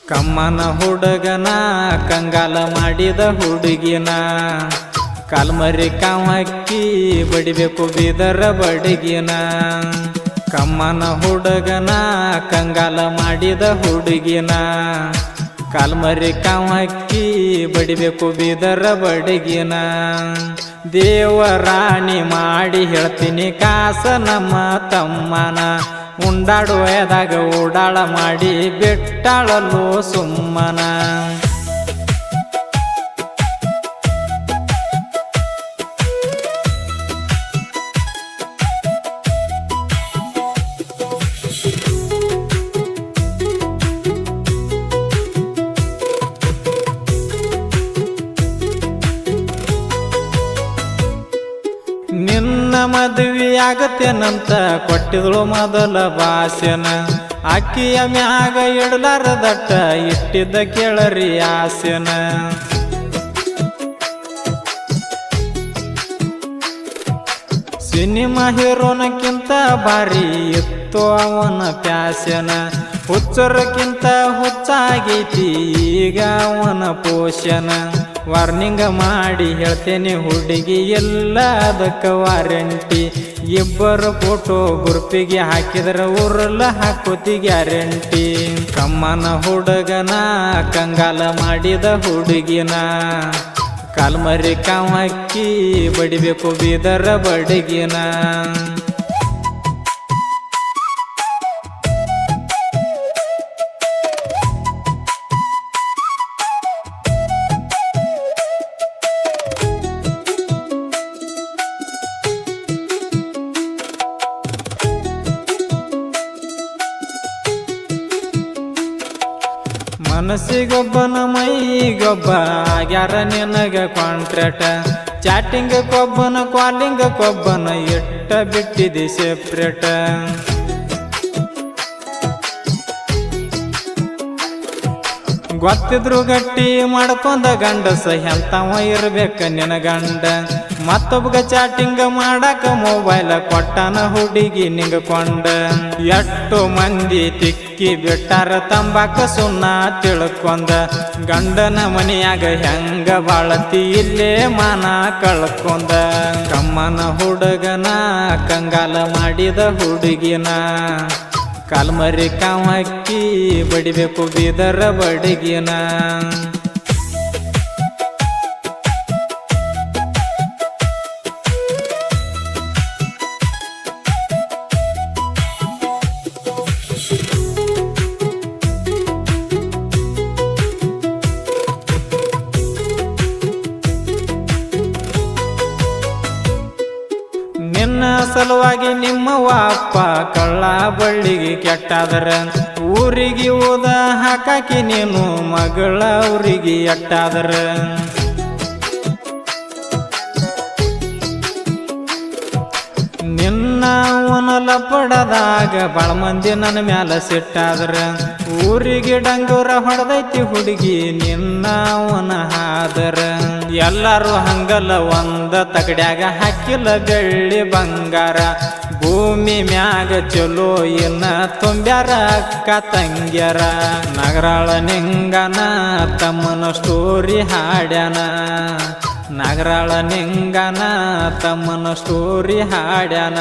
ಕಮ್ಮನ ಹುಡುಗನ ಕಂಗಾಲ ಮಾಡಿದ ಹುಡುಗಿನ ಕಾಲ್ಮರಿ ಕಾವಕ್ಕಿ ಬಡಿಬೇಕು ಬೀದರ ಬಡಗಿನ ಕಮ್ಮನ ಹುಡುಗನ ಕಂಗಾಲ ಮಾಡಿದ ಹುಡುಗಿನ ಕಾಲ್ಮರಿ ಕಾವಕ್ಕಿ ಬಡಿಬೇಕು ಬೀದರ ಬಡಗಿನ ದೇವರಾಣಿ ಮಾಡಿ ಹೇಳ್ತೀನಿ ಕಾಸ ನಮ್ಮ ತಮ್ಮನ ಉಂಡಾಡುವದಾಗ ಓಡಾಳ ಮಾಡಿ ಬಿಟ್ಟಾಳಲ್ಲೋ ಸುಮ್ಮನ ನಿನ್ನ ಮದುವೆ ಆಗತ್ತೇನಂತ ಕೊಟ್ಟಿದಳು ಮೊದಲ ಭಾಷಣ ಅಕ್ಕಿಯ ಮ್ಯಾಗ ಇಡಲಾರದಟ್ಟ ಇಟ್ಟಿದ್ದ ಕೇಳರಿ ಆಸೆನ ಸಿನಿಮಾ ಹೀರೋನಕ್ಕಿಂತ ಭಾರಿ ಇತ್ತು ಅವನ ಪ್ಯಾಶನ ಹುಚ್ಚರಕ್ಕಿಂತ ಹುಚ್ಚಾಗೈತಿ ಈಗ ಅವನ ಪೋಷಣ ವಾರ್ನಿಂಗ್ ಮಾಡಿ ಹೇಳ್ತೇನೆ ಹುಡುಗಿ ಎಲ್ಲ ಅದಕ್ಕೆ ವಾರಂಟಿ ಇಬ್ಬರು ಫೋಟೋ ಗ್ರೂಪಿಗೆ ಹಾಕಿದ್ರ ಊರಲ್ಲ ಹಾಕೋತಿ ಗ್ಯಾರಂಟಿ ಕಮ್ಮನ ಹುಡುಗನ ಕಂಗಾಲ ಮಾಡಿದ ಹುಡುಗಿನ ಕಾಲ್ಮರಿ ಕಾವಕ್ಕಿ ಬಡಿಬೇಕು ಬೀದರ ಬಡಗಿನ ಮನಸ್ಸಿಗೊಬ್ಬನ ಮೈಗೊಬ್ಬ ಆಗ್ಯಾರ ನಿನಗ ಕಾಂಟ್ರಾಕ್ಟ ಚಾಟಿಂಗ್ ಕೊಬ್ಬನ ಕಾಲಿಂಗ್ ಕೊಬ್ಬನ ಇಟ್ಟ ಬಿಟ್ಟಿದಿ ಸೆಪ್ರೇಟ ಗೊತ್ತಿದ್ರು ಗಟ್ಟಿ ಮಾಡ್ಕೊಂಡ ಗಂಡಸ ಎಂತವ ಇರ್ಬೇಕ ನಿನ ಗಂಡ ಮತ್ತೊಬ್ಬಗ ಚಾಟಿಂಗ್ ಮಾಡಾಕ ಮೊಬೈಲ್ ಕೊಟ್ಟನ ಹುಡುಗಿ ನಿಂಗಕೊಂಡ ಎಷ್ಟೋ ಮಂದಿ ತಿಕ್ಕಿ ಬಿಟ್ಟಾರ ತಂಬಾಕ ಸುಣ್ಣ ತಿಳ್ಕೊಂಡ ಗಂಡನ ಮನೆಯಾಗ ಹೆಂಗ ಬಾಳತಿ ಇಲ್ಲೇ ಮಾನ ಕಳ್ಕೊಂಡ ಕಮ್ಮನ ಹುಡುಗನ ಕಂಗಾಲ ಮಾಡಿದ ಹುಡುಗಿನ ಕಾಲ್ಮರಿ ಕಾವಕ್ಕಿ ಬಡಿಬೇಕು ಬೀದರ ಬಡಗಿನ ನಿನ್ನ ಸಲುವಾಗಿ ನಿಮ್ಮವ್ವ ಅಪ್ಪ ಕಳ್ಳ ಬಳ್ಳಿಗೆ ಕೆಟ್ಟಾದರ ಊರಿಗೆ ಹೋದ ಹಾಕಾಕಿ ನೀನು ಮಗಳ ಊರಿಗೆ ಎಟ್ಟಾದರ ನಿನ್ನ ಅವನಲ ಪಡದಾಗ ಬಾಳ ಮಂದಿ ನನ್ನ ಮ್ಯಾಲ ಸಿಟ್ಟಾದ್ರ ಊರಿಗೆ ಡಂಗೂರ ಹೊಡೆದೈತಿ ಹುಡುಗಿ ನಿನ್ನ ಅವನ ಹಾದರ ಎಲ್ಲಾರು ಹಂಗಲ್ಲ ಒಂದ ತಗಡ್ಯಾಗ ಹಾಕಿಲ್ಲ ಬೆಳ್ಳಿ ಬಂಗಾರ ಭೂಮಿ ಮ್ಯಾಗ ಚಲೋ ಇನ್ನ ತುಂಬ್ಯಾರ ಅಕ್ಕ ತಂಗ್ಯಾರ ನಗರಾಳ ನಿಂಗನ ತಮ್ಮನ ಸ್ಟೋರಿ ಹಾಡ್ಯಾನ ನಗರಾಳ ನಿಂಗನ ತಮ್ಮನ ಸ್ಟೋರಿ ಹಾಡ್ಯಾನ